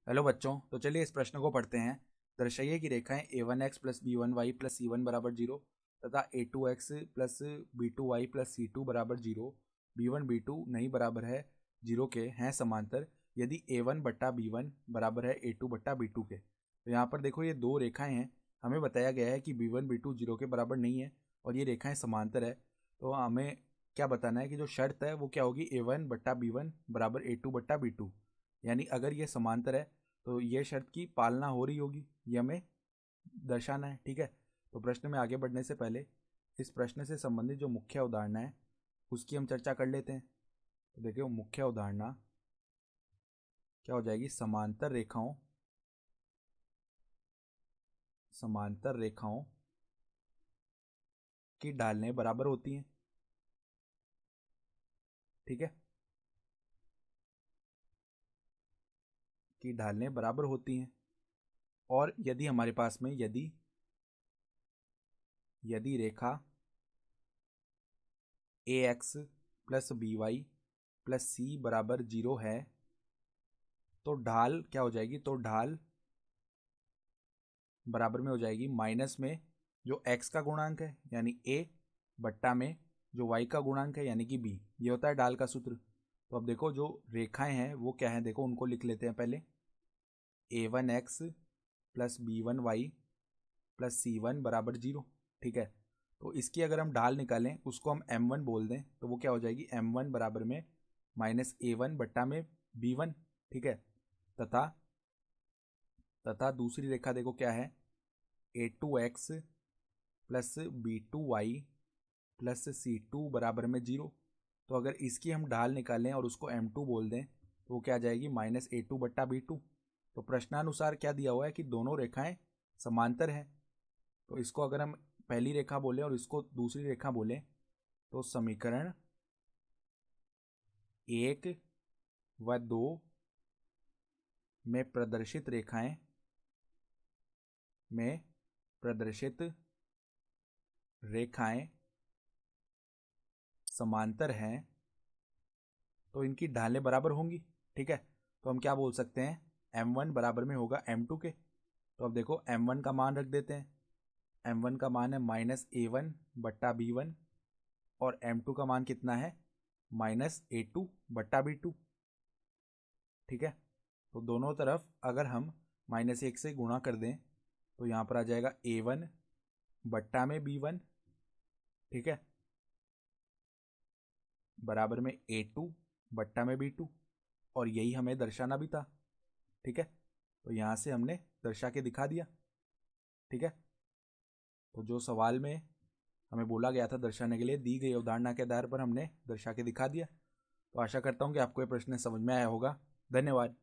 Hello बच्चों, तो चलिए इस प्रश्न को पढ़ते हैं। दर्शाइए कि रेखाएं a1x plus b1y plus c1 बराबर 0 तथा a2x plus b2y plus c2 बराबर 0 b1 b2 नहीं बराबर है 0 के हैं समांतर यदि a1 बट्टा b1 बराबर है a2 बट्टा b2 के। तो यहाँ पर देखो, ये दो रेखाएं हैं। हमें बताया गया है कि b1 b2 0 के बराबर नहीं है और ये रेखाएं समांतर है। तो हमें क्या बताना है कि जो शर्त है वो क्या होगी, a1 बट्टा b1 बराबर a2 बट्टा b2। यानी अगर ये समांतर है तो ये शर्त की पालना हो रही होगी, ये हमें दर्शाना है। ठीक है, तो प्रश्न में आगे बढ़ने से पहले इस प्रश्न से संबंधित जो मुख्य अवधारणा है उसकी हम चर्चा कर लेते हैं। तो देखिए, मुख्य अवधारणा क्या हो जाएगी, समांतर रेखाओं की ढालें बराबर होती हैं। ठीक है, की ढालें बराबर होती हैं। और यदि हमारे पास में यदि रेखा a x plus b y plus c बराबर 0 है तो ढाल क्या हो जाएगी, तो ढाल बराबर में हो जाएगी माइनस में जो x का गुणांक है यानी a बट्टा में जो y का गुणांक है यानी कि b। ये होता है ढाल का सूत्र। तो अब देखो, जो रेखाएं हैं वो क्या है, देखो उनको लिख लेते हैं पहले। a1x plus b1y plus c1 बराबर 0। ठीक है, तो इसकी अगर हम ढाल निकालें, उसको हम m1 बोल दें, तो वो क्या हो जाएगी, m1 बराबर में माइनस a1 बट्टा में b1। ठीक है, तथा दूसरी रेखा देखो क्या है, a2x plus b2y plus c2 बराबर में 0। तो अगर इसकी हम ढाल निकालें और उसको m2 बोल दें तो वो क्या आ जाएगी, माइनस a2 बट्टा b2। तो प्रश्नानुसार क्या दिया हुआ है कि दोनों रेखाएं समांतर हैं। तो इसको अगर हम पहली रेखा बोलें और इसको दूसरी रेखा बोलें तो समीकरण 1 व 2 में प्रदर्शित रेखाएं समांतर हैं तो इनकी ढालें बराबर होंगी। ठीक है, तो हम क्या बोल सकते हैं, m1 बराबर में होगा m2 के। तो अब देखो, m1 का मान रख देते हैं। m1 का मान है माइनस a1 बट्टा b1 और m2 का मान कितना है, माइनस a2 बट्टा b2। ठीक है, तो दोनों तरफ अगर हम -1 से गुणा कर दें तो यहाँ पर आ जाएगा a1 बट्टा में b1। ठीक है, बराबर में a2 बट्टा में b2। और यही हमें दर्शाना भी था। ठीक है, तो यहाँ से हमने दर्शा के दिखा दिया। ठीक है, तो जो सवाल में हमें बोला गया था दर्शाने के लिए, दी गई अवधारणा के आधार पर हमने दर्शा के दिखा दिया। तो आशा करता हूँ कि आपको ये प्रश्न समझ में आया होगा। धन्यवाद।